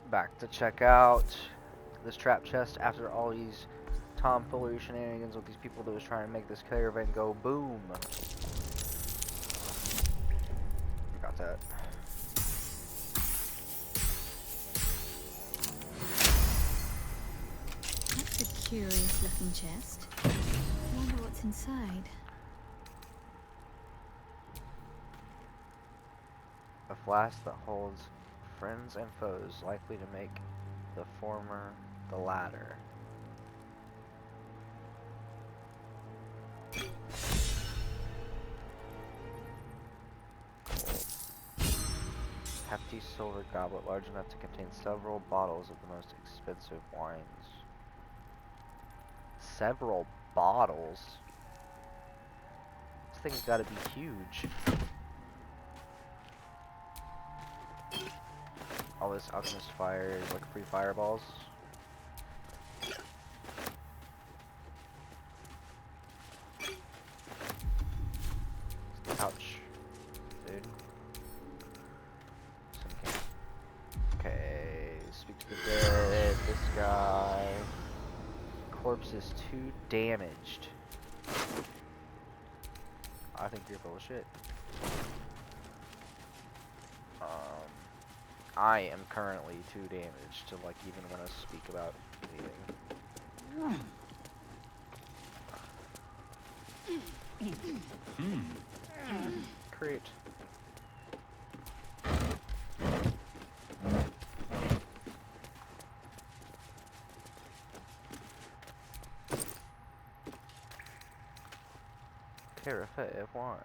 Back to check out this trap chest after all these tomfoolery shenanigans with these people that was trying to make this caravan go boom. Got that. That's a curious looking chest. I wonder what's inside. A flask that holds friends and foes, likely to make the former the latter. Hefty silver goblet large enough to contain several bottles of the most expensive wines. Several bottles? This thing's gotta be huge. All this alchemist fire is like free fireballs. Ouch. Dude. Okay, speak to the dead, this guy. Corpse is too damaged. I think you're full of shit. I am currently too damaged to like even want to speak about anything. Great. Carafe of wine.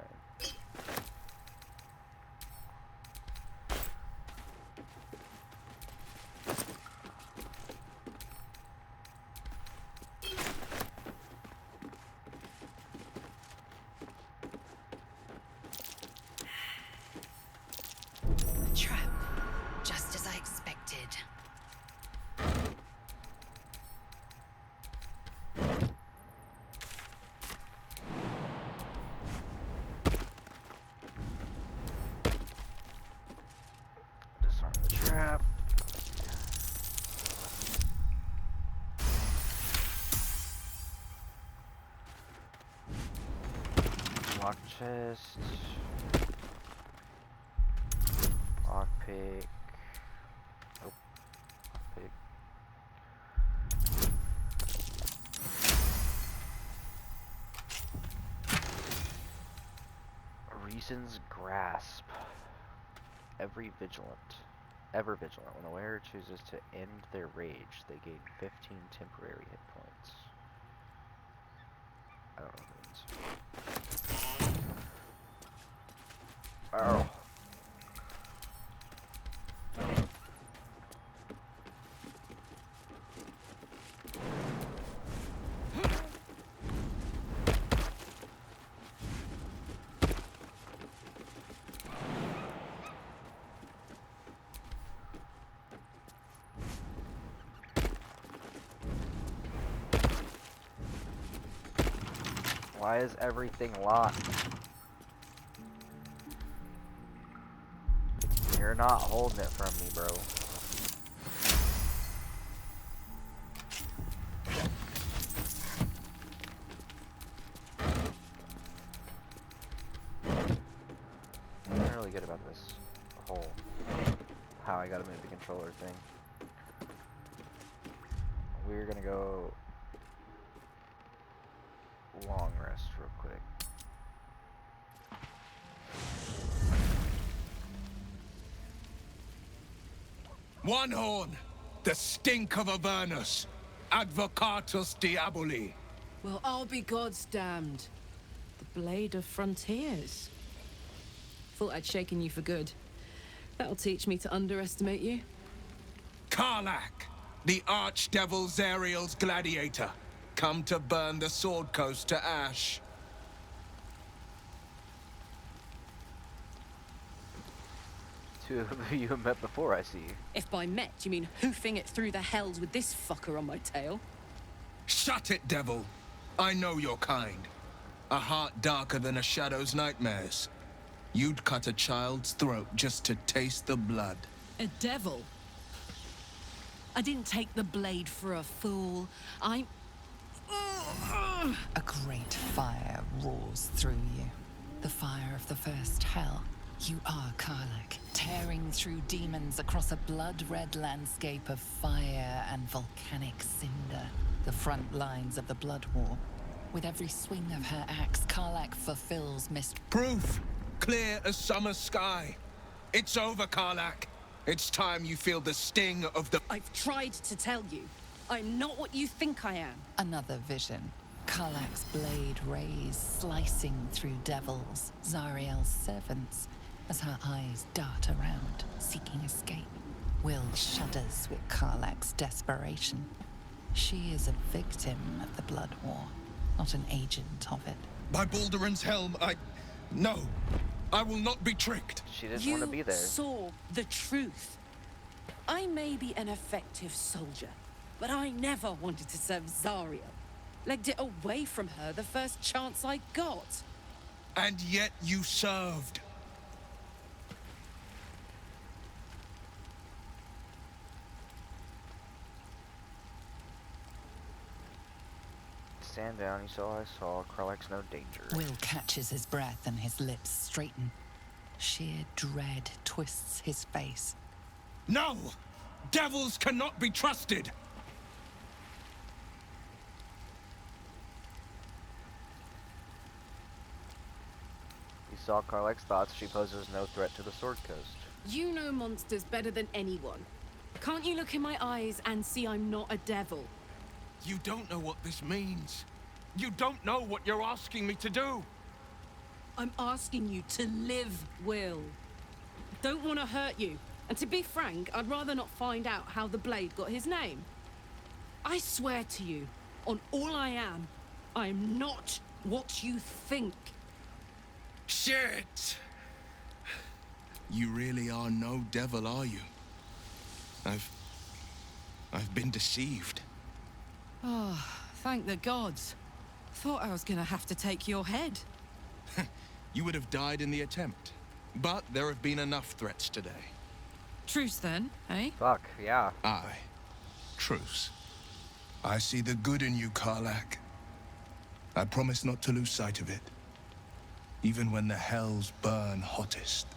Trap, just as I expected. Disarm the trap. Lock chest. Lockpick. Nope. Lockpick. Reason's grasp. Ever vigilant. When the wearer chooses to end their rage, they gain 15 temporary hit points. I don't know what it means. Oh. Why is everything locked? You're not holding it from me, bro. I'm really good about this whole how I gotta move the controller thing. We're gonna go long rest real quick. One horn, the stink of Avernus, Advocatus Diaboli. Well, I'll be God's damned. The Blade of Frontiers. Thought I'd shaken you for good. That'll teach me to underestimate you. Karlach, the Archdevil Zariel's gladiator, come to burn the Sword Coast to ash. Two of you met before, I see. If by met you mean hoofing it through the hells with this fucker on my tail. Shut it, devil. I know your kind. A heart darker than a shadow's nightmares. You'd cut a child's throat just to taste the blood. A devil? I didn't take the blade for a fool. I'm... A great fire roars through you. The fire of the first hell. You are Karlach, tearing through demons across a blood-red landscape of fire and volcanic cinder. The front lines of the Blood War. With every swing of her axe, Karlach fulfills mist. Proof! Clear as summer sky. It's over, Karlach. It's time you feel the sting of the... I've tried to tell you. I'm not what you think I am. Another vision. Karlach's blade rays slicing through devils, Zariel's servants, as her eyes dart around, seeking escape. Will shudders with Karlach's desperation. She is a victim of the Blood War, not an agent of it. By Balduran's helm, No. I will not be tricked. She didn't want to be there. You saw the truth. I may be an effective soldier, but I never wanted to serve Zariel. Legged it away from her the first chance I got. And yet you served. Stand down, you saw I saw. Karlach's no danger. Will catches his breath and his lips straighten. Sheer dread twists his face. No! Devils cannot be trusted! You saw Karlach's thoughts. She poses no threat to the Sword Coast. You know monsters better than anyone. Can't you look in my eyes and see I'm not a devil? You don't know what this means. You don't know what you're asking me to do. I'm asking you to live, Will. Don't want to hurt you. And to be frank, I'd rather not find out how the blade got his name. I swear to you, on all I am not what you think. Shit! You really are no devil, are you? I've been deceived. Oh, thank the gods. Thought I was gonna have to take your head. You would have died in the attempt. But there have been enough threats today. Truce then, eh? Fuck, yeah. Aye. Truce. I see the good in you, Karlach. I promise not to lose sight of it. Even when the hells burn hottest.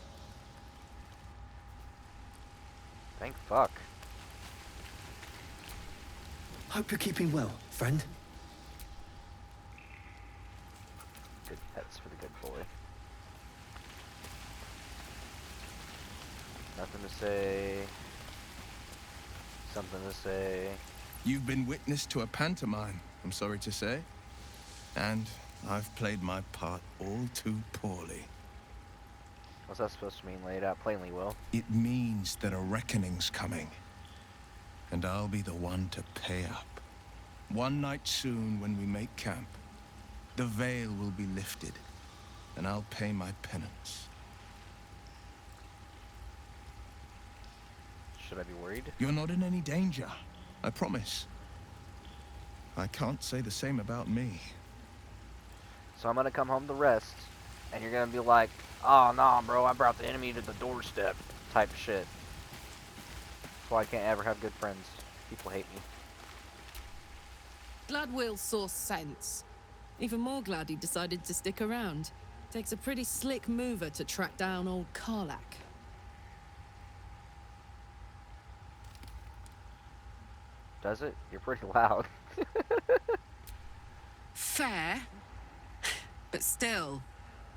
Thank fuck. Hope you're keeping well, friend. Good pets for the good boy. Nothing to say. Something to say. You've been witness to a pantomime, I'm sorry to say. And I've played my part all too poorly. What's that supposed to mean? Lay it out plainly, Will. It means that a reckoning's coming. And I'll be the one to pay up. One night soon, when we make camp, the veil will be lifted, and I'll pay my penance. Should I be worried? You're not in any danger, I promise. I can't say the same about me. So I'm gonna come home to rest, and you're gonna be like, "Oh, nah, bro, I brought the enemy to the doorstep," type of shit. That's why I can't ever have good friends. People hate me. Glad Will saw sense. Even more glad he decided to stick around. Takes a pretty slick mover to track down old Karlach. Does it? You're pretty loud. Fair. But still,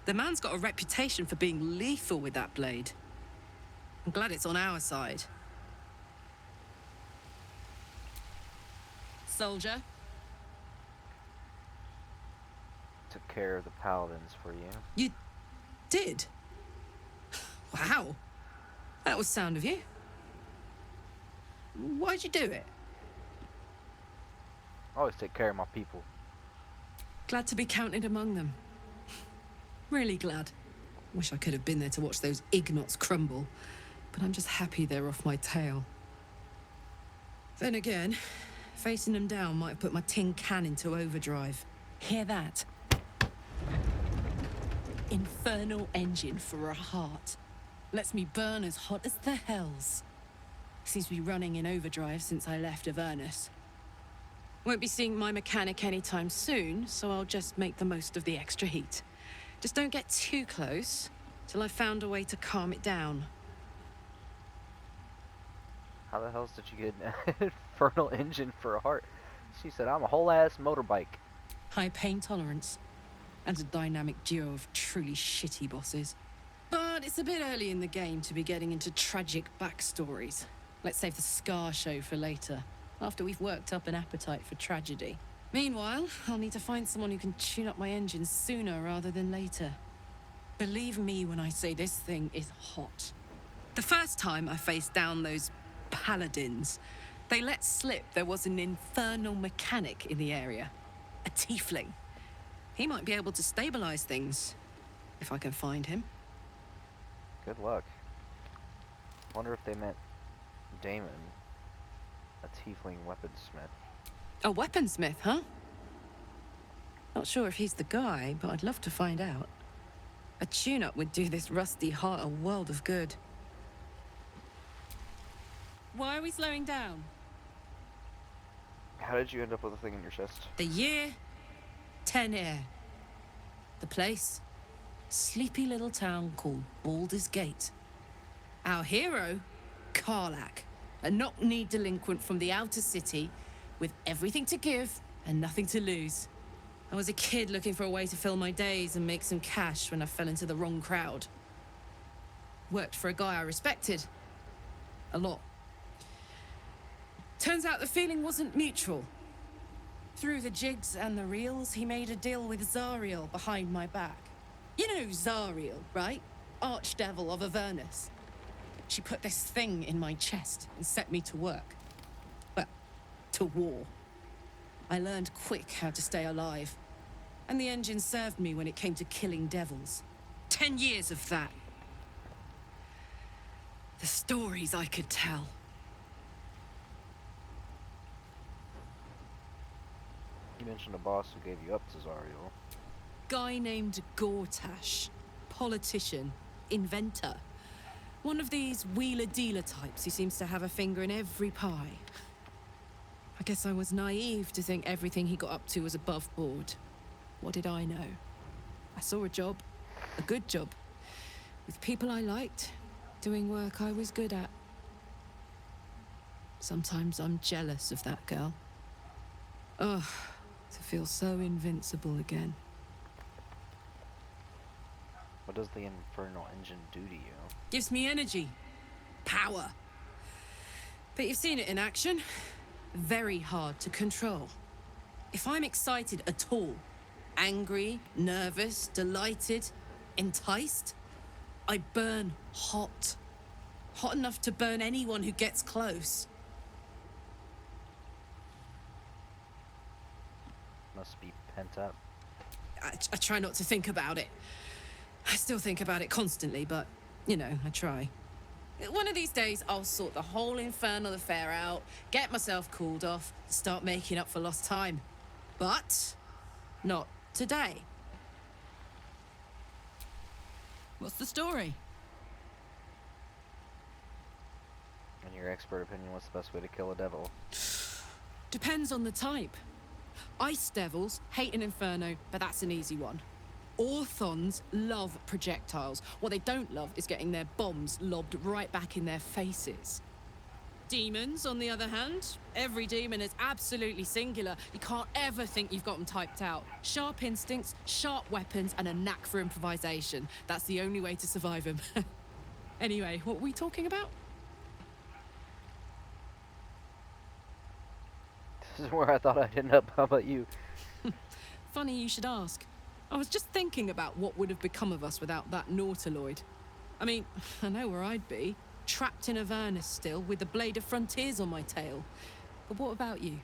the man's got a reputation for being lethal with that blade. I'm glad it's on our side. Soldier? Took care of the paladins for you. You did? Wow. That was sound of you. Why'd you do it? I always take care of my people. Glad to be counted among them. Really glad. Wish I could have been there to watch those ignots crumble, but I'm just happy they're off my tail. Then again, facing them down might have put my tin can into overdrive. Hear that? Infernal engine for a heart. Lets me burn as hot as the hells. Seems to be running in overdrive since I left Avernus. Won't be seeing my mechanic anytime soon, so I'll just make the most of the extra heat. Just don't get too close till I've found a way to calm it down. How the hell did you get an infernal engine for a heart? She said, I'm a whole ass motorbike. High pain tolerance, and a dynamic duo of truly shitty bosses. But it's a bit early in the game to be getting into tragic backstories. Let's save the Scar show for later, after we've worked up an appetite for tragedy. Meanwhile, I'll need to find someone who can tune up my engine sooner rather than later. Believe me when I say this thing is hot. The first time I faced down those paladins, they let slip there was an infernal mechanic in the area. A tiefling. He might be able to stabilize things, if I can find him. Good luck. Wonder if they meant Damon, a tiefling weaponsmith. A weaponsmith, huh? Not sure if he's the guy, but I'd love to find out. A tune-up would do this rusty heart a world of good. Why are we slowing down? How did you end up with a thing in your chest? The year, 10 air. The place, sleepy little town called Baldur's Gate. Our hero, Karlach, a knock-knee delinquent from the outer city with everything to give and nothing to lose. I was a kid looking for a way to fill my days and make some cash when I fell into the wrong crowd. Worked for a guy I respected. A lot. Turns out the feeling wasn't mutual. Through the jigs and the reels, he made a deal with Zariel behind my back. You know Zariel, right? Archdevil of Avernus. She put this thing in my chest and set me to work. Well, to war. I learned quick how to stay alive. And the engine served me when it came to killing devils. 10 years of that. The stories I could tell. You mentioned a boss who gave you up to Zariel. Guy named Gortash. Politician. Inventor. One of these wheeler-dealer types who seems to have a finger in every pie. I guess I was naive to think everything he got up to was above board. What did I know? I saw a job. A good job. With people I liked. Doing work I was good at. Sometimes I'm jealous of that girl. Ugh. To feel so invincible again. What does the infernal engine do to you? Gives me energy. Power. But you've seen it in action. Very hard to control. If I'm excited at all, angry, nervous, delighted, enticed, I burn hot. Hot enough to burn anyone who gets close. Must be pent up. I try not to think about it. I still think about it constantly, but, you know, I try. One of these days, I'll sort the whole infernal affair out, get myself cooled off, start making up for lost time. But not today. What's the story? In your expert opinion, what's the best way to kill a devil? Depends on the type. Ice devils hate an inferno, but that's an easy one. Orthons love projectiles. What they don't love is getting their bombs lobbed right back in their faces. Demons, on the other hand, every demon is absolutely singular. You can't ever think you've got them typed out. Sharp instincts, sharp weapons, and a knack for improvisation. That's the only way to survive them. Anyway, what were we talking about? This is where I thought I'd end up. How about you? Funny you should ask. I was just thinking about what would have become of us without that Nautiloid. I mean, I know where I'd be. Trapped in Avernus still, with the Blade of Frontiers on my tail. But what about you?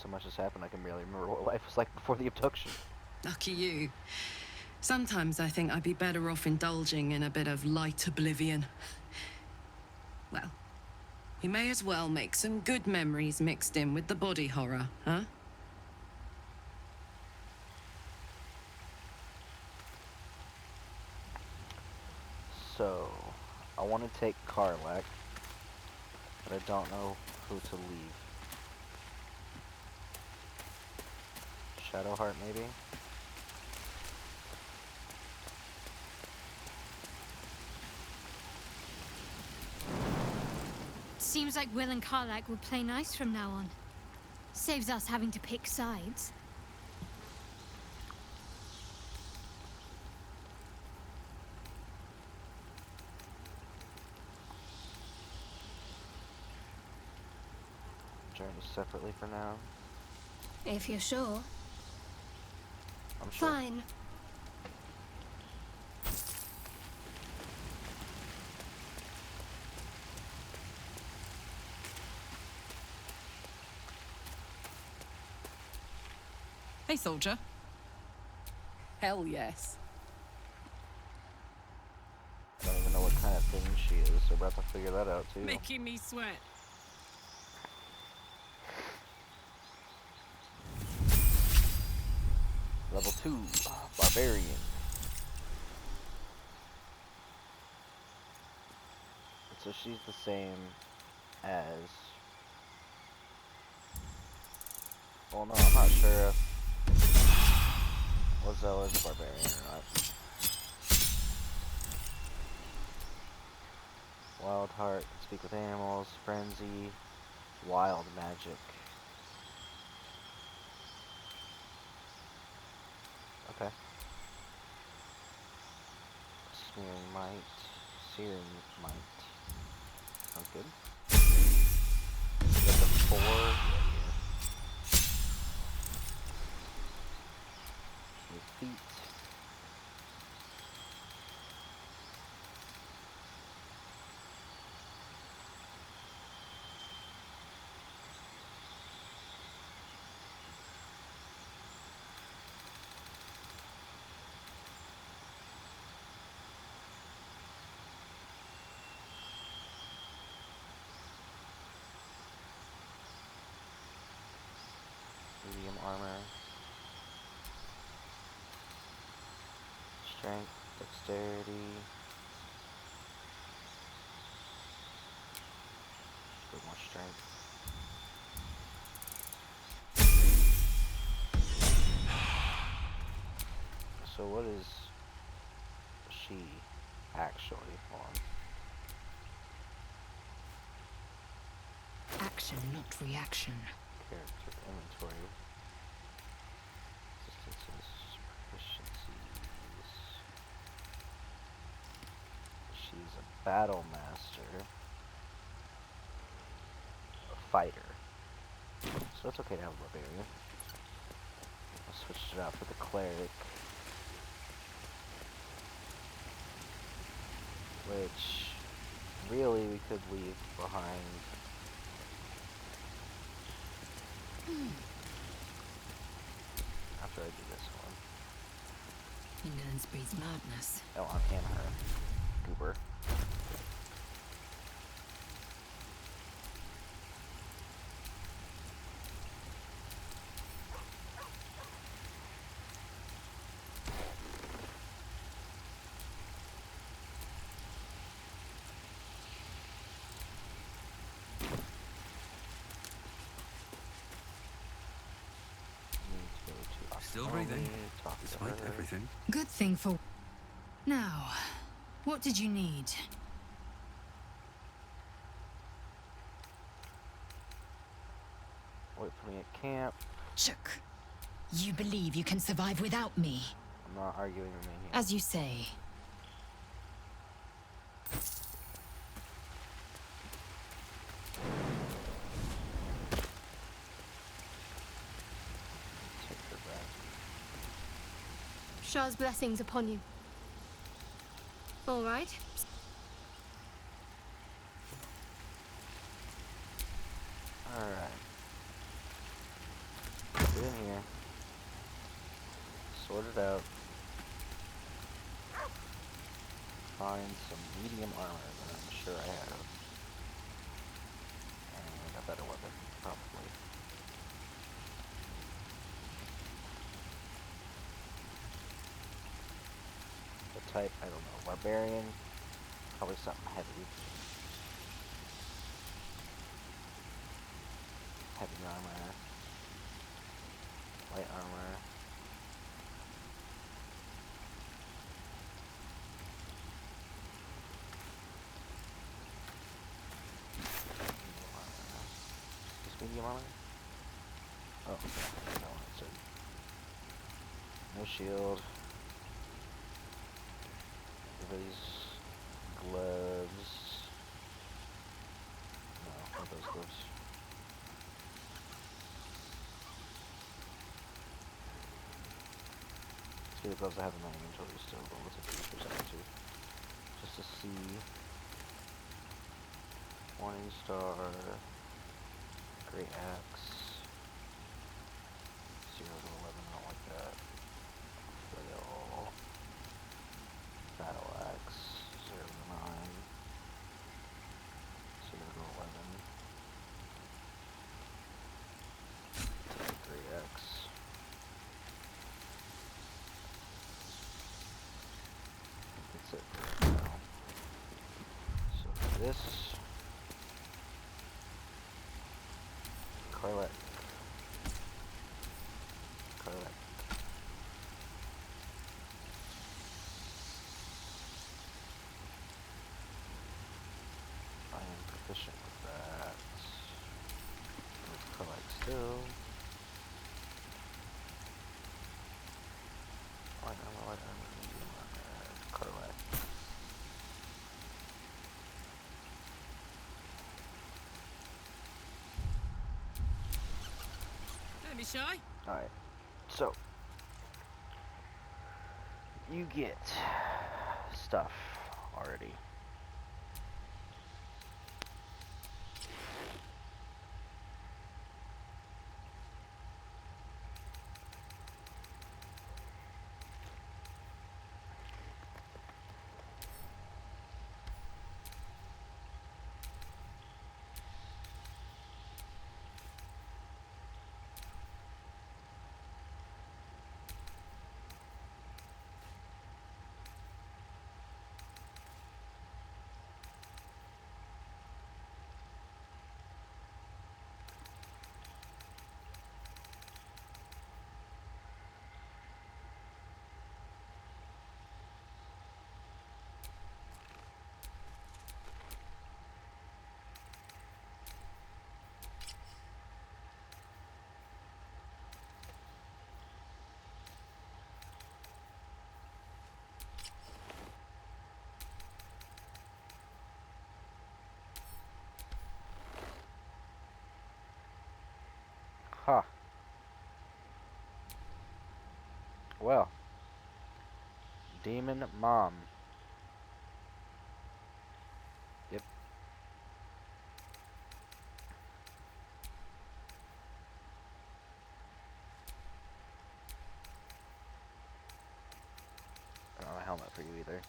So much has happened, I can barely remember what life was like before the abduction. Lucky you. Sometimes I think I'd be better off indulging in a bit of light oblivion. Well, we may as well make some good memories mixed in with the body horror, huh? So, I want to take Karlach, but I don't know who to leave. Shadowheart, maybe? Seems like Will and Karlach will play nice from now on. Saves us having to pick sides. Journey separately for now. If you're sure. I'm sure. Fine. Hey, soldier. Hell yes. I don't even know what kind of thing she is, so we're about to figure that out too. Making me sweat. Level 2, Barbarian. So she's the same as... Well, no, I'm not sure if Lizelle is a Barbarian or not. Wild Heart, speak with animals, Frenzy, Wild Magic. Okay. Smearing Might, Searing Might. Sounds good. Get the 4. Smooth Feet. Medium armor. Strength, dexterity. A bit more strength. So what is she actually on? Action, not reaction. Character inventory. Distances, proficiencies. She's a battle master. A fighter. So it's okay to have a barbarian. I switched it out for the cleric. Which really we could leave behind. After I do this one. Indolence breeds madness. Oh, I'm in her. Goober. Still breathing, despite everything. Good thing for... Now, what did you need? Wait for me at camp. Chook. You believe you can survive without me? I'm not arguing with me here. As you say. Take her back. Shah's blessings upon you. All right. Alright. Get in here. Sort it out. Find some medium armor that I'm sure I have. And a better weapon, probably. The type, I don't know. Barbarian. Probably something heavy. Heavy armor. Light armor. Medium armor? Oh, okay. That's not what it said. No shield. These gloves. No, not those gloves. See the gloves I have in my inventory still, but what's it for second too? Just to see. Morning Star. Great Axe. 0 to 11, I don't like that. Flail. Battle Axe. 0 to 9. 0 to 11. Take the Great Axe. That's it for right now. So this. Carlet. I am proficient with that. With Carlet still. Light armor, medium armor, Carlet. Don't be shy. Alright, so you get stuff already. Huh. Well. Demon Mom. Yep. I don't have a helmet for you either.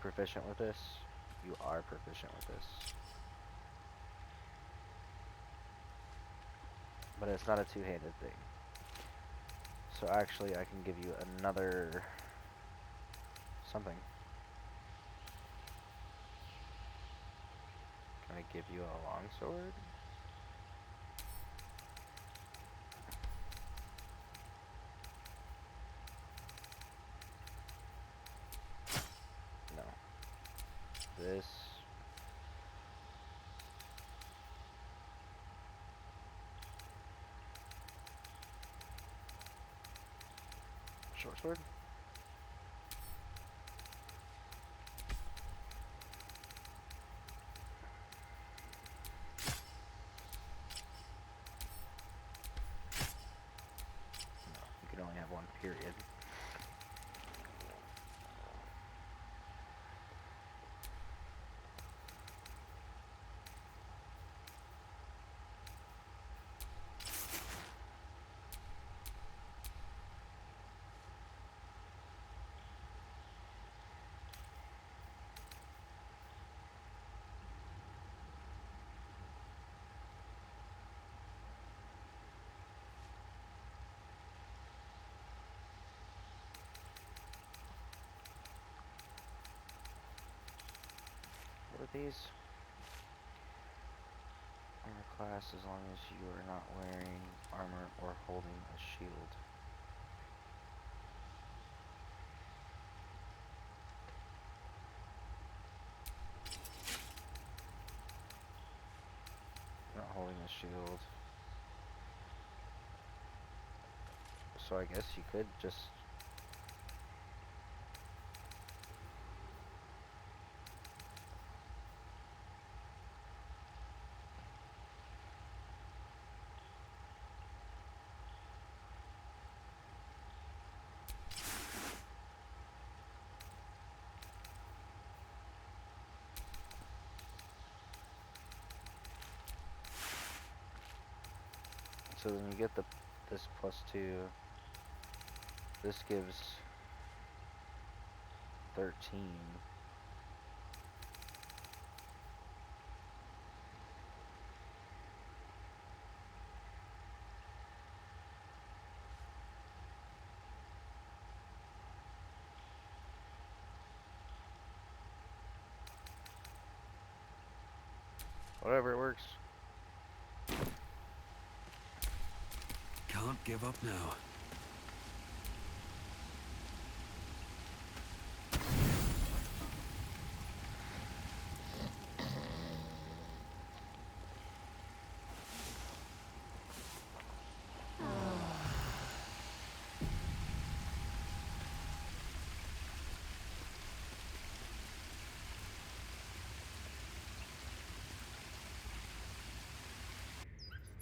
Proficient with this? You are proficient with this. But it's not a two-handed thing. So actually I can give you another something. Can I give you a longsword? No. This. Short sword? No, you can only have one, period. with these? Armor class as long as you are not wearing armor or holding a shield. Not holding a shield. So I guess you could just... So then you get this +2. This gives 13. Whatever, it works. Can't give up now.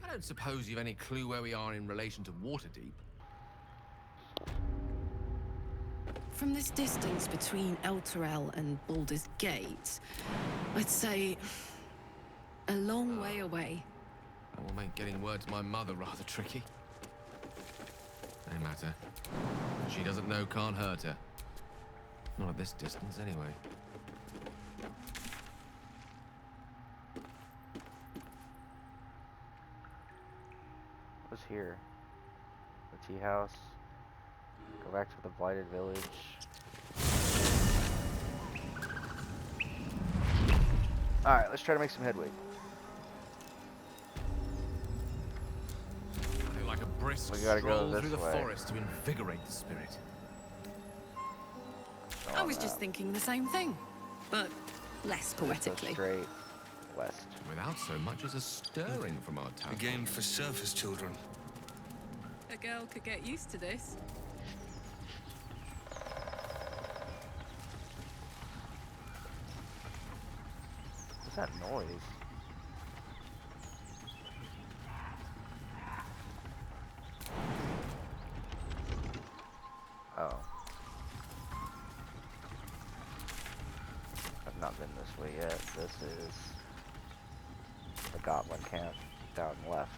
I don't suppose you've any clue where we are in relation to Waterdeep. From this distance between Elturel and Baldur's Gate, I'd say a long way away. That will make getting word to my mother rather tricky. No matter. What she doesn't know can't hurt her. Not at this distance, anyway. What's here? The tea house. Go back to the blighted village. Alright, let's try to make some headway. I feel like a brisk We gotta go stroll this through the way. forest to invigorate the spirit. I was just thinking the same thing, but less Go poetically. straight west. Without so much as a stirring from our A town. game for surface children. A girl could get used to this. What's that noise? Oh. I've not been this way yet. This is the Goblin camp down left.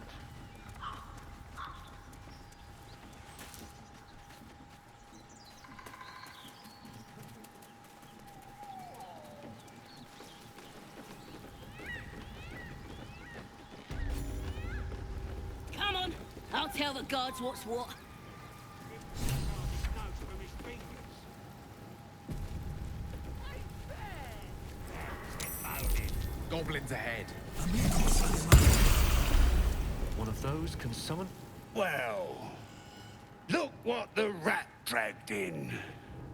Come on, I'll tell the gods what's what. Goblins ahead. One of those can summon? Well, look what the rat dragged in.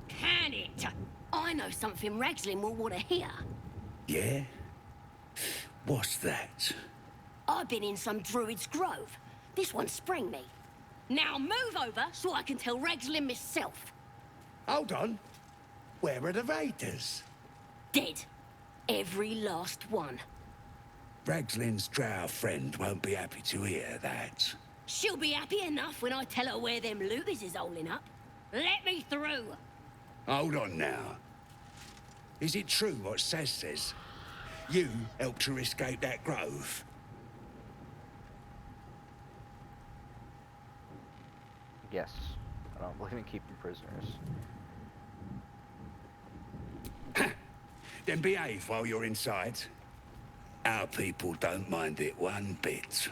Can it? I know something Ragslin will want to hear. Yeah? What's that? I've been in some druid's grove. This one sprang me. Now move over so I can tell Ragslin myself. Hold on. Where are the raiders? Dead. Every last one. Ragslin's drow friend won't be happy to hear that. She'll be happy enough when I tell her where them looters is holding up. Let me through. Hold on now. Is it true what Saz says? You helped her escape that grove? Yes. I don't believe in keeping prisoners. Then behave while you're inside. Our people don't mind it one bit.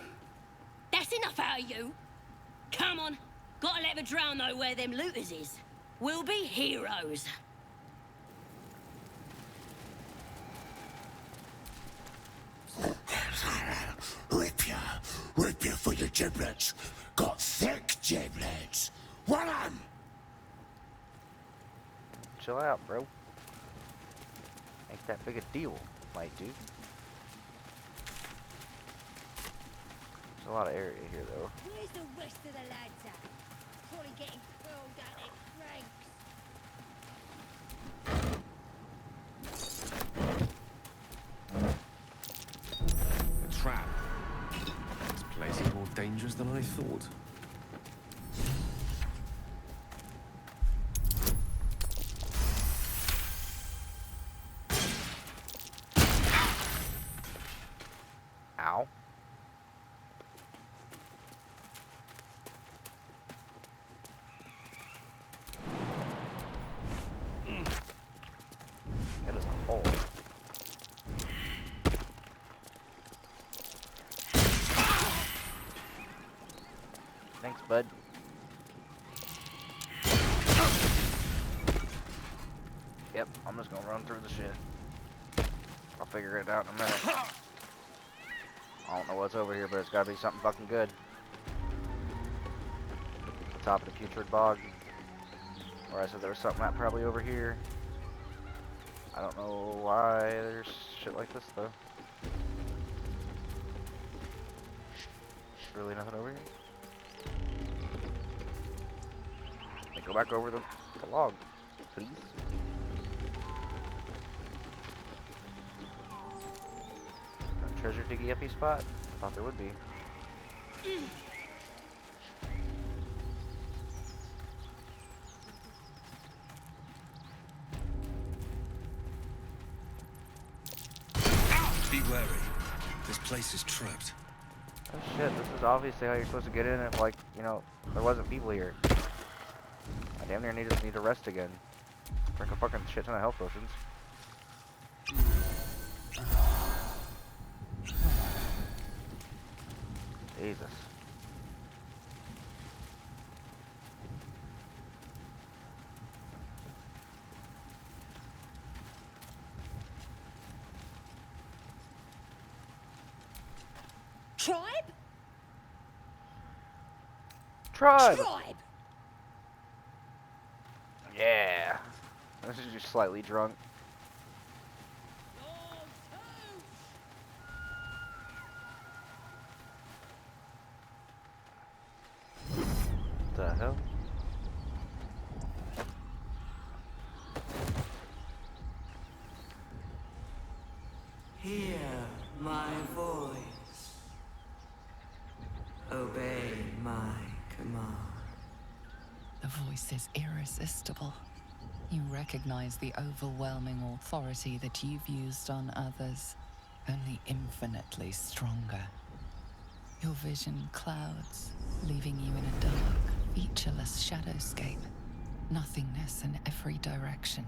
That's enough out of you. Come on. Gotta let the drow know where them looters is. We'll be heroes. giblets. Got thick giblets. Want 'em? Chill out, bro. Ain't that big a deal, mate, dude. There's a lot of area here, though. Where's the rest of the lads at? Probably getting curled out at cranks. A trap. This place is more dangerous than I thought. Ow. That is a hole. Thanks, bud. Yep, I'm just gonna run through the shit. I'll figure it out in a minute. I don't know what's over here, but it's gotta be something fucking good. The top of the putrid bog. Or I said there was something at probably over here. I don't know why there's shit like this though. Really nothing over here? Hey, go back over the log, please. A treasure diggy uppy spot? I thought there would be. Be wary. This place is trapped. Oh shit, this is obviously how you're supposed to get in if, like, you know, there wasn't people here. I damn near need to rest again. Drink a fucking shit ton of health potions. Jesus. Tribe? Tribe! Tribe! Yeah. This is just slightly drunk. What the hell? Hear my voice. Obey my command. The voice is irresistible. You recognize the overwhelming authority that you've used on others, only infinitely stronger. Your vision clouds, leaving you in a dark, featureless shadowscape. Nothingness in every direction.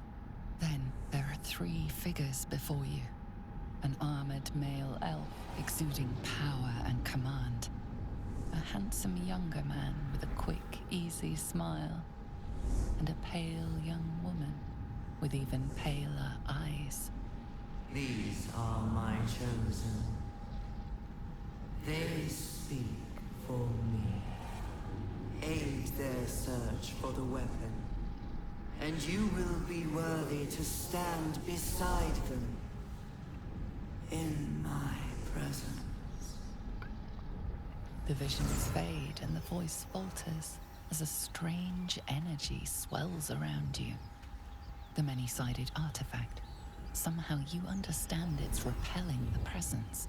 Then there are 3 figures before you. An armored male elf exuding power and command. A handsome younger man with a quick, easy smile. And a pale young woman with even paler eyes. These are my chosen. They speak for me. Aid their search for the weapon, and you will be worthy to stand beside them in my presence. The visions fade and the voice falters as a strange energy swells around you. The many-sided artifact. Somehow you understand it's repelling the presence.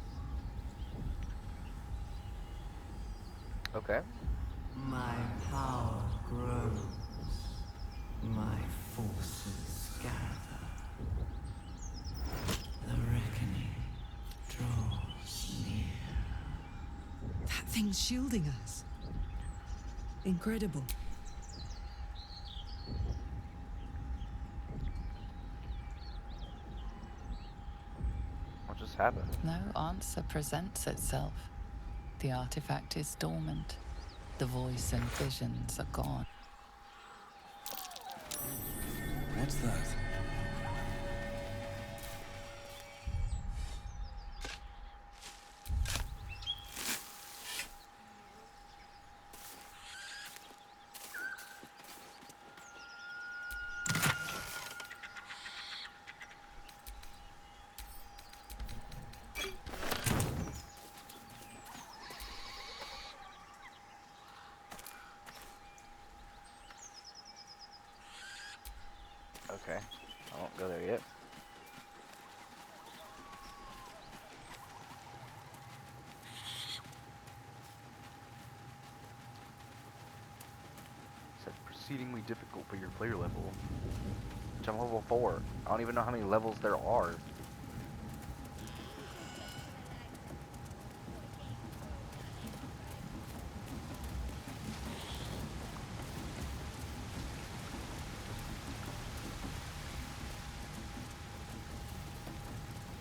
Okay. My power grows. My forces gather. The reckoning draws near. That thing's shielding us. Incredible. What just happened? No answer presents itself. The artifact is dormant. The voice and visions are gone. What's that? Okay. I won't go there yet. Said proceedingly difficult for your player level. Which I'm level 4. I don't even know how many levels there are.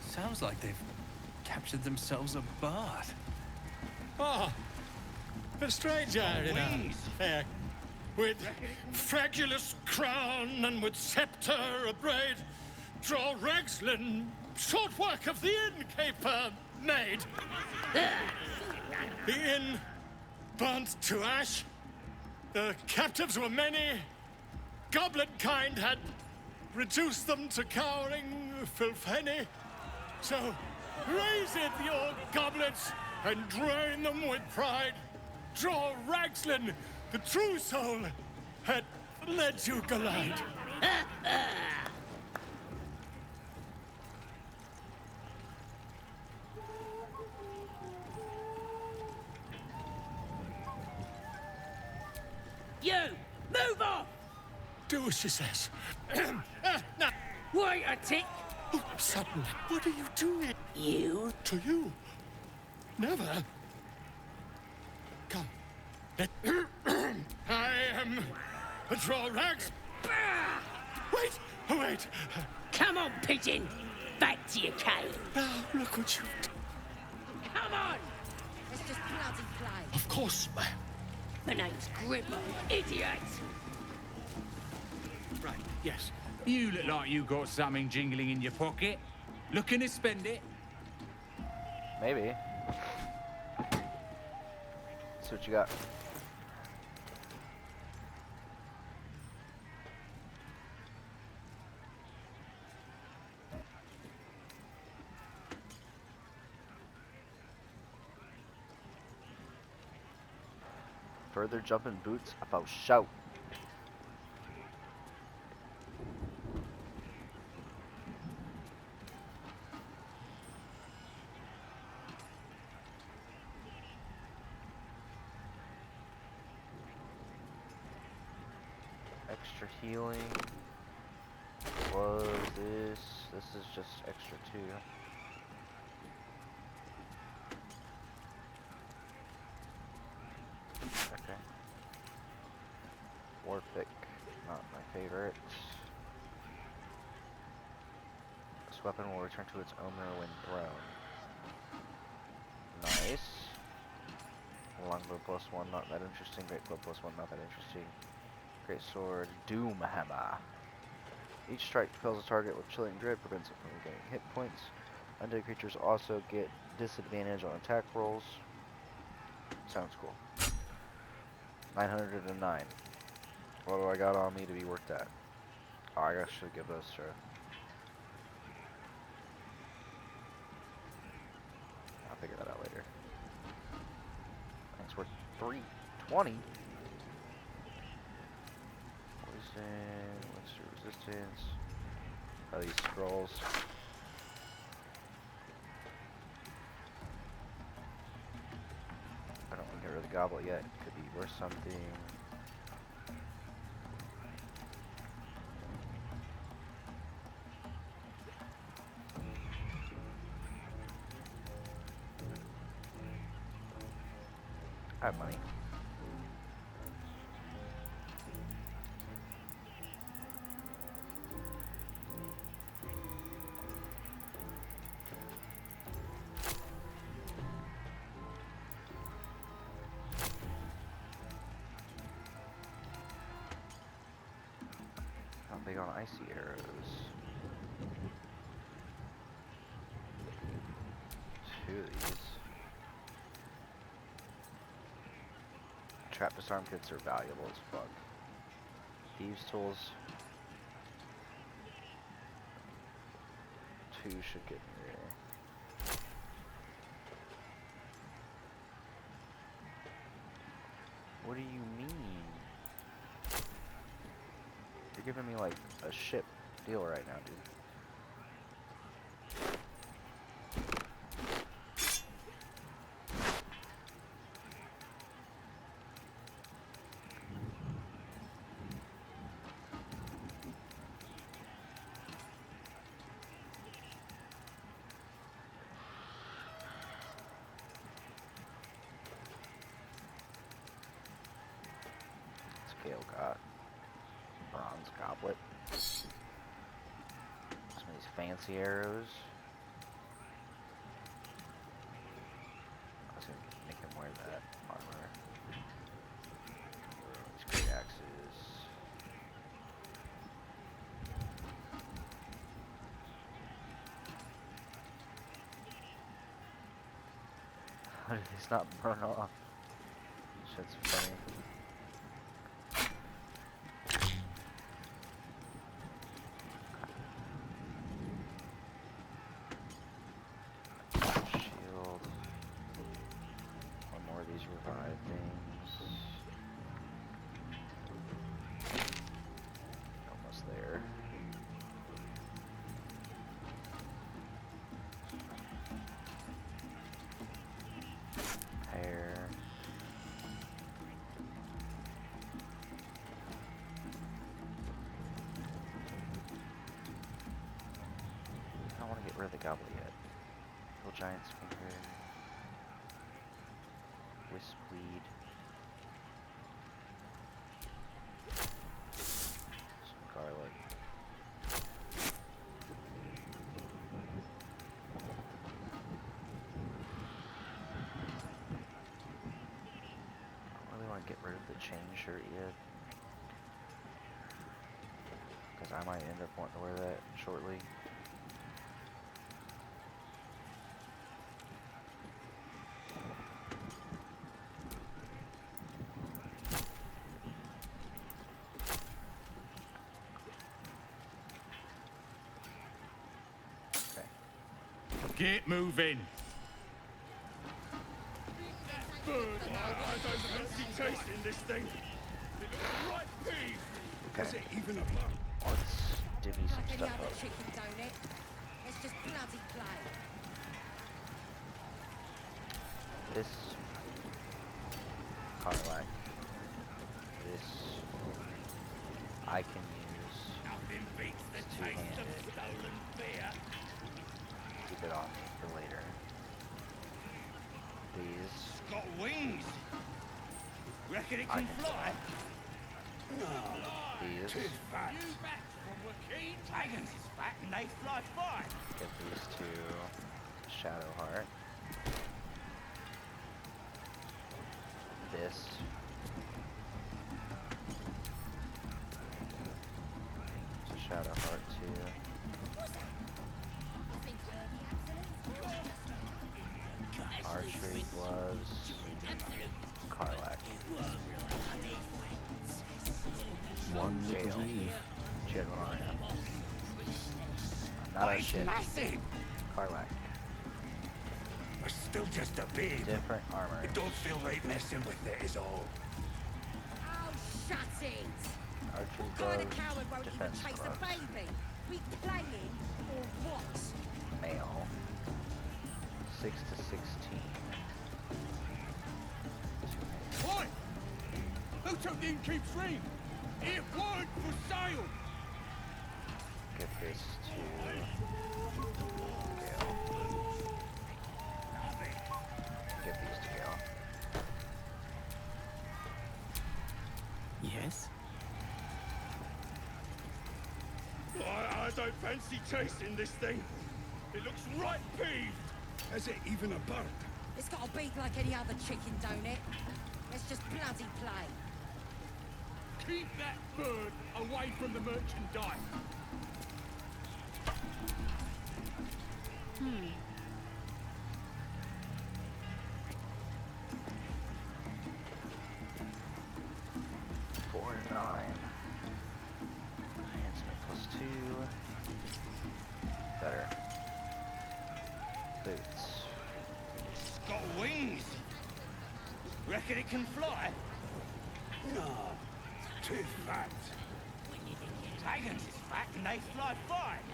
Sounds like they've captured themselves a bard. Oh, a stranger in a with fragulous crown and with scepter abraid, draw Ragslin, short work of the innkeeper made. The inn burnt to ash. The captives were many. Goblin kind had reduced them to cowering filfenny. So raise it, your goblets, and drain them with pride. Draw Ragslin, the true soul, had led you glide. You! Move off! Do as she says. Now, Wait a tick! oh, suddenly, what are you doing? You? To you? Never. Come. I am a draw rags. Wait, wait. Come on, pigeon! Back to your cave! Now, look what you've done. Come on! It's just bloody play. Of course, ma'am. The name's Grimmer, idiot! Right, yes. You look like you got something jingling in your pocket. Looking to spend it? Maybe. See what you got. Further jumping boots about shout. Extra healing. Was this? This is just extra too. Okay. Warpick, not my favorite. This weapon will return to its owner when thrown. Nice. Longbow +1, not that interesting. Greatbow +1, not that interesting. Great sword, Doom Hammer. Each strike propels a target with chilling dread, prevents it from regaining hit points. Undead creatures also get disadvantage on attack rolls. Sounds cool. 909. What do I got on me to be worth that? Oh, I guess I should give those to her. I'll figure that out later. Thanks, worth 320. Poison, what's your resistance? Oh, these scrolls. I don't want to get rid of the goblet yet. Could be worth something. I have money. Not big on icy arrows. Two of these. Trap disarm kits are valuable as fuck. Thieves tools. 2 should get me there. What do you mean? You're giving me like a ship deal right now, dude. Scale got bronze goblet. Some of these fancy arrows. I was gonna make him wear that armor. These great axes. How did these not burn off? Shit's funny. Shield. One more of these revive things. Almost there. Hair. I don't want to get rid of the goblet yet. Little giant's finger. Wispweed. Some garlic. I don't really want to get rid of the chain shirt yet. Because I might end up wanting to wear that shortly. Get moving. Bird, I don't fancy tasting this thing. It looks right peeved. Okay. Is it even a bug? Let's divvy some Like any stuff other up. chicken, don't it? Let's just bloody play. This Carlac. This I can use Nothing beats the taste two-handed. of stolen beer. Keep it on me for later. These It's got wings. Reckon it I can can fly. these Too fat. You back from Wakeen? Dragons is fat and they fly fine. get these two Shadowheart. This Shadowheart too. Archery gloves. Carlac. One Gale. little leave. Jedwanaria. Not a shit. Massive. Carlac. It's still just a beard. Different armor. It don't feel right messing with it is all. Oh, shut it! Archery What kind of gloves. coward won't even Defense chase gloves. a baby? We playing or what? Male. 6 to 16. Oi! Who took the innkeep's ring? It weren't for sale. Get this to Gale. Get these to Gale. Yes? I don't fancy chasing this thing. It looks right peeved. Is it even a bird? It's got a beak like any other chicken, don't it? Let's just bloody play. Keep that bird away from the merchandise. Hmm. 4 to 9. Enhancement +2. Better. Boots. It's got wings. Reckon it can fly? No. Too fat. Dragons is fat and they fly fine.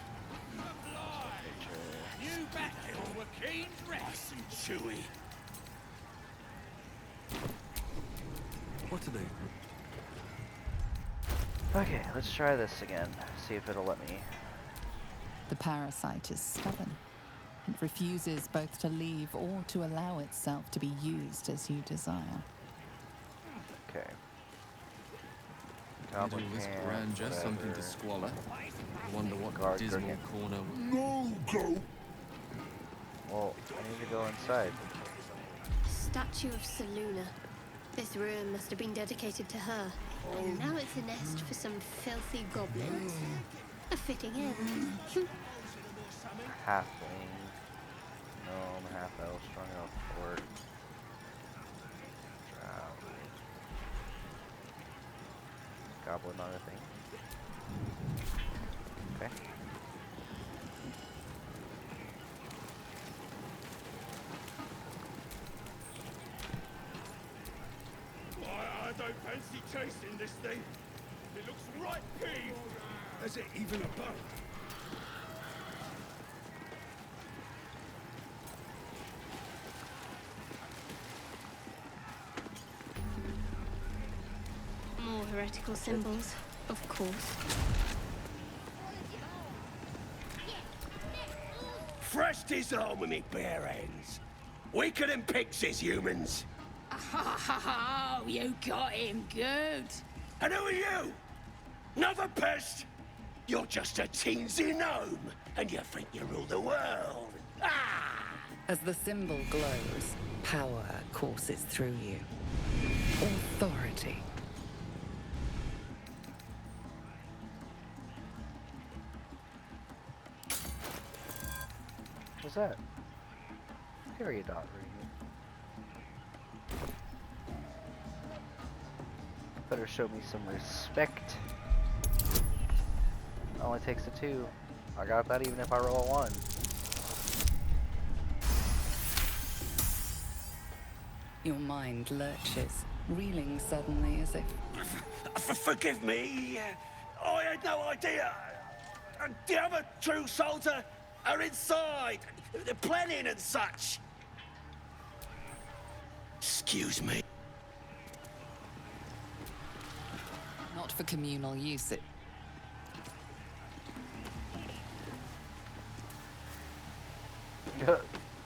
You bet they all were keen nice and chewy. What are they? Okay, let's try this again. See if it'll let me. The parasite is stubborn. It refuses both to leave or to allow itself to be used as you desire. Okay. Did all this grandeur something to squalor? I wonder what dismal corner. No go. Well, I need to go inside. Statue of Seluna. This ruin must have been dedicated to her. And now it's a nest for some filthy goblins. A fitting end. Halfling. Gnome, half elf, strong elf, orc. Drow. Goblin on a thing. Okay. I don't fancy chasing this thing. It looks right peeved. Has it even a bow? More heretical symbols, of course. Fresh disarm with me bare hands. Weaker than pixies, humans. Oh, you got him good. And who are you? Another pest? You're just a teensy gnome, and you think you rule the world. Ah! As the symbol glows, power courses through you. Authority. What's that? Period dot reading. Better show me some respect. Only takes a 2. I got that even if I roll a 1. Your mind lurches, reeling suddenly as if... Forgive me. I had no idea. The other true souls are inside. They're planning and such. Excuse me. Not for communal use, it...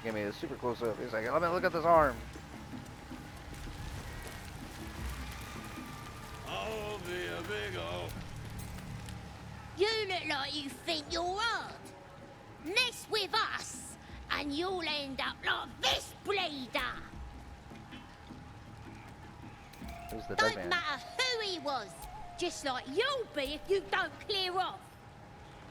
Give me a super close up. He's like, let me look at this arm. I'll be a big ol'. You look like you think you're hard. Mess with us, and you'll end up like this bleeder. Who's the dead man? Don't matter who he was. Just like you'll be if you don't clear off.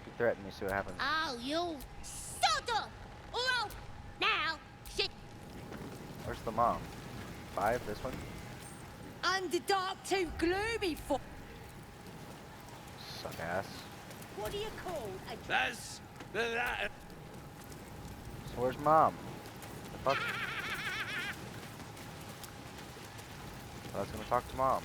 Keep threatening me, see what happens. Oh, you'll sod off. Or else, now, shit. Where's the mom? 5, this one? And the dark too gloomy for... Suck ass. What do you call a... That's that. So where's mom? The fuck? I was gonna talk to mom.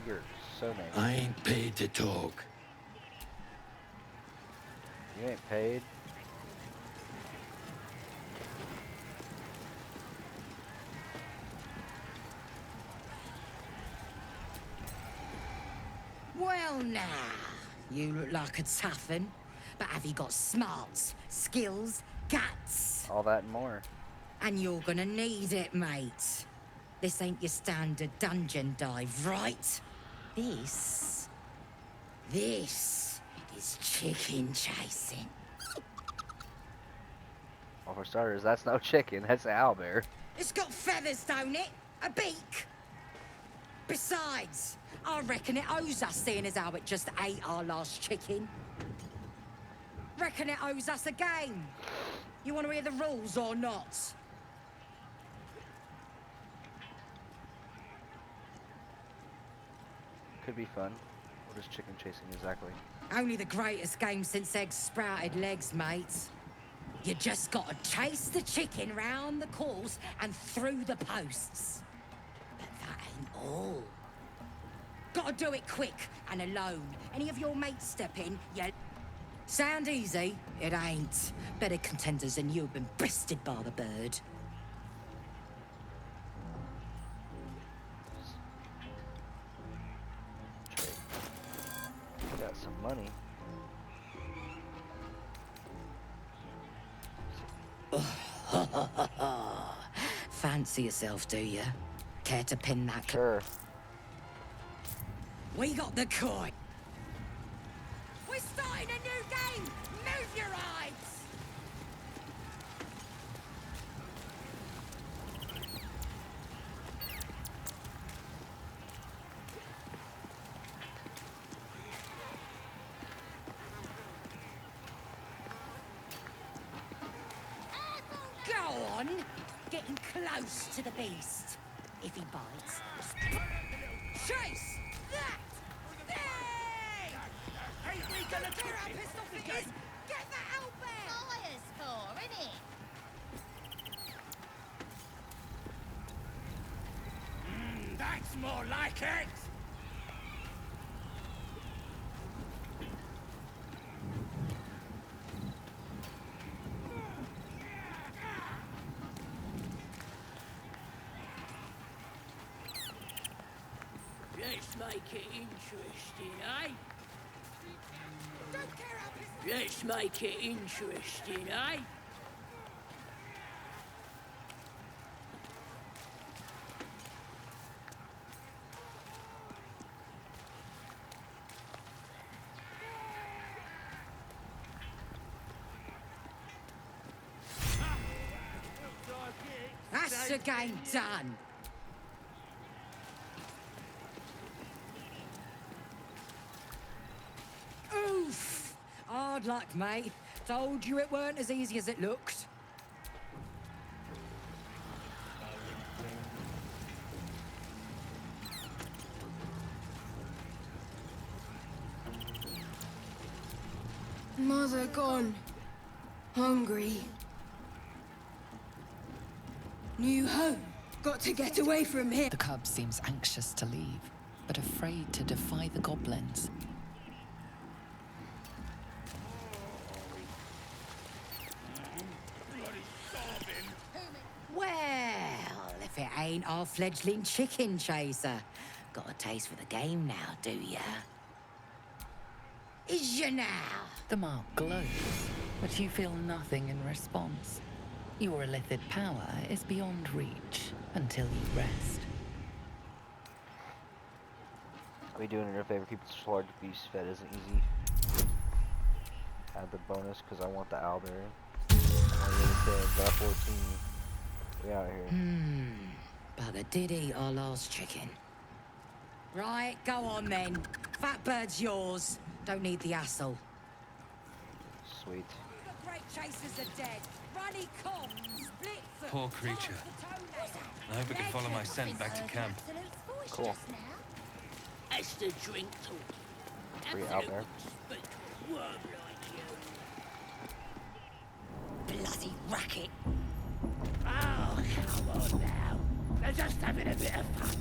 You're so mean. I ain't paid to talk. You ain't paid. Well, now, you look like a tough un, but have you got smarts, skills, guts? All that and more. And you're gonna need it, mate. This ain't your standard dungeon dive, right? This is chicken chasing. Well, for starters, that's no chicken. That's an owlbear. It's got feathers, don't it? A beak. Besides, I reckon it owes us, seeing as how it just ate our last chicken. Reckon it owes us a game. You want to hear the rules or not? Could be fun. What is chicken chasing exactly? Only the greatest game since eggs sprouted legs, mate. You just gotta chase the chicken round the course and through the posts. But all. Gotta do it quick and alone. Any of your mates step in, you... Sound easy? It ain't. Better contenders than you have been bested by the bird. Got some money. Fancy yourself, do you? Care to pin that? Sure. We got the coin. We're starting a new game. Move your eyes. Go on. Getting close to the beast. If he bites. Chase! That! Hey! Ain't we gonna Tear put our him pistol off the fingers! game? Get that out there! Fire's for, innit? That's more like it! Let's make it interesting, eh? Don't tear our pistol... Let's make it interesting, eh? That's the game done. Oof! Hard luck, mate. Told you it weren't as easy as it looked. Mother gone. Hungry. New home. Got to get away from here. The cub seems anxious to leave, but afraid to defy the goblins. Well, if it ain't our fledgling chicken chaser. Got a taste for the game now, do ya? Is ya now? The mark glows, but you feel nothing in response. Your illithid power is beyond reach until you rest. I'll be doing it in your favor. Keep the large beast fed isn't easy. Add the bonus because I want the owlberry. Got 14. We out here. Bugger did eat our last chicken. Right, go on then. Fat bird's yours. Don't need the hassle. Sweet. The great chasers are dead. Ruddy Cobb, split foot. Poor creature. I hope it can follow my scent back to camp. Cool. That's the drink talk. Free out there. Worm like you. Bloody racket. Oh, come on now. They're just having a bit of fun.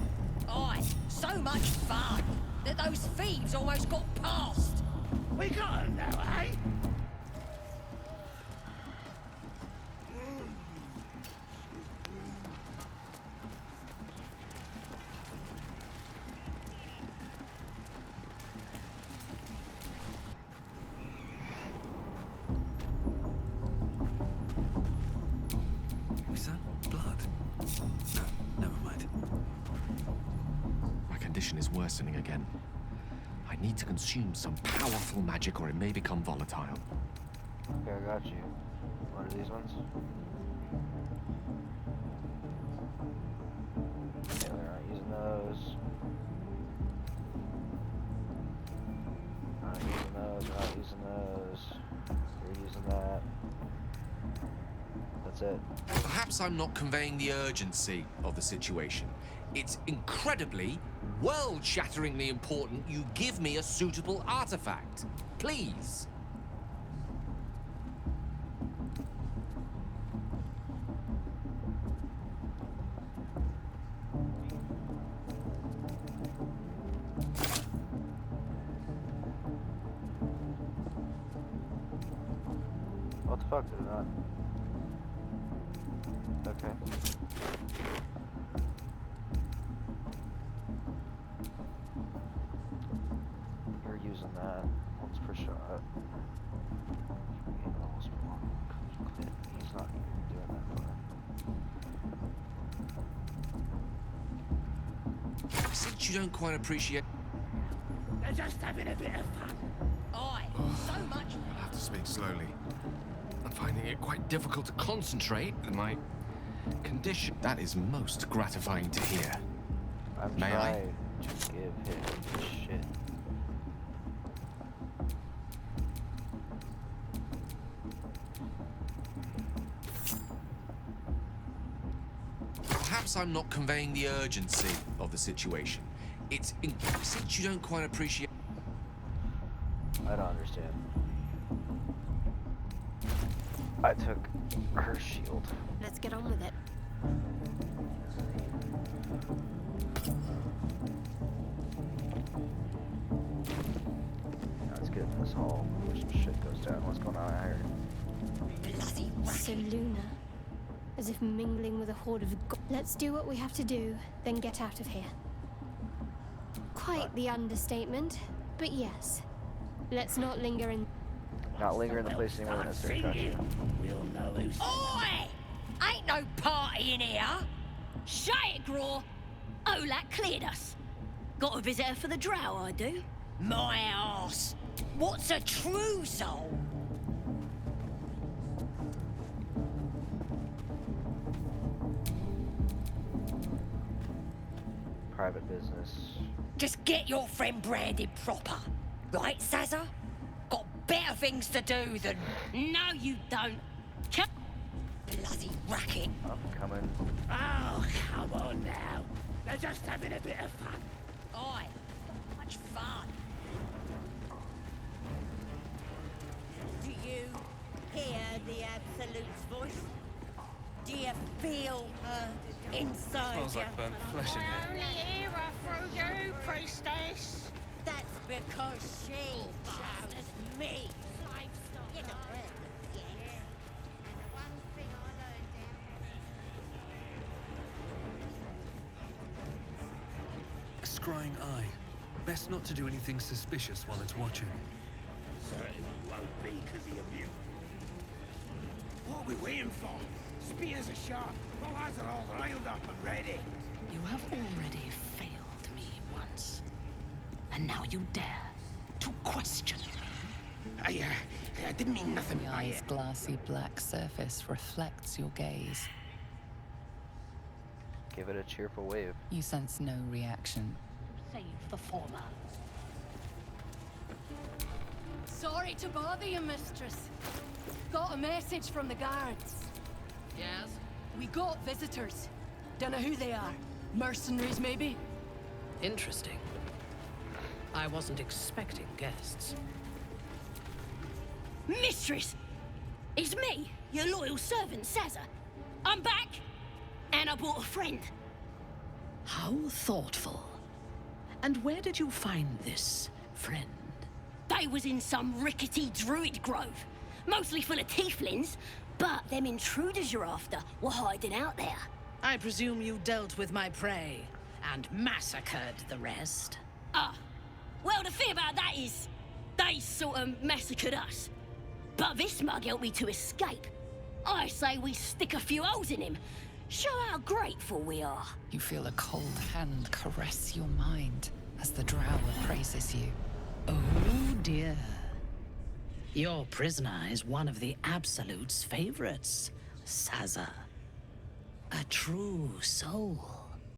Aye, so much fun that those thieves almost got past. We got him now, eh? Is that blood? No, never mind. My condition is worsening again. I need to consume some powerful magic or it may become volatile. Okay, I got you. What are these ones? Okay, we're not using those. Not using those, not using those. We're using that. That's it. Perhaps I'm not conveying the urgency of the situation. It's incredibly, world-shatteringly important you give me a suitable artifact. Please. fuck, did it not? Okay. You're using that once per shot. He's not even doing that far. Since you don't quite appreciate... They're just having a bit of fun. Aye, so much. I'll have to speak slowly. I'm finding it quite difficult to concentrate with my condition. That is most gratifying to hear. I'm May I? trying to give him shit. Perhaps I'm not conveying the urgency of the situation. Since you don't quite appreciate... I don't understand. I took her shield. Let's get on with it. Now let's get in this hall where some shit goes down. What's going on out here? So Luna, as if mingling with a horde of let's do what we have to do, then get out of here. Quite the understatement, but yes. Let's not linger in... Not linger in the place anymore than necessary. Gotcha. We'll know who's... Oi! Ain't no party in here. Shut it, Graw. Olak cleared us. Got a visitor for the drow, I do. My arse. What's a true soul? Private business. Just get your friend branded proper. Right, Sazza? Got better things to do than... No, you don't. Bloody racket. I'm coming. Oh, come on now. They're just having a bit of fun. Aye, much fun. Do you hear the Absolute's voice? Do you feel her inside Smells you? like burnt flesh in here. I only hear her through you, priestess. That's because she chose me. You know, Scrying eye. Best not to do anything suspicious while it's watching. Certainly won't be because of you. What are we waiting for? Spears are sharp. The lads are all riled up and ready. You have already failed me once. And now you dare to question me. I didn't mean nothing The by eye's it. glassy black surface reflects your gaze. Give it a cheerful wave. You sense no reaction. Save the former. Sorry to bother you, mistress. Got a message from the guards. Yes? We got visitors. Don't know who they are. Mercenaries, maybe? Interesting. I wasn't expecting guests. Mistress! It's me, your loyal servant, Sazza. I'm back, and I brought a friend. How thoughtful. And where did you find this friend? They was in some rickety druid grove, mostly full of tieflings, but them intruders you're after were hiding out there. I presume you dealt with my prey and massacred the rest. Well, the thing about that is, they sort of massacred us. But this mug helped me to escape. I say we stick a few holes in him. Show how grateful we are. You feel a cold hand caress your mind as the drow appraises you. Oh dear. Your prisoner is one of the Absolute's favorites, Sazza. A true soul.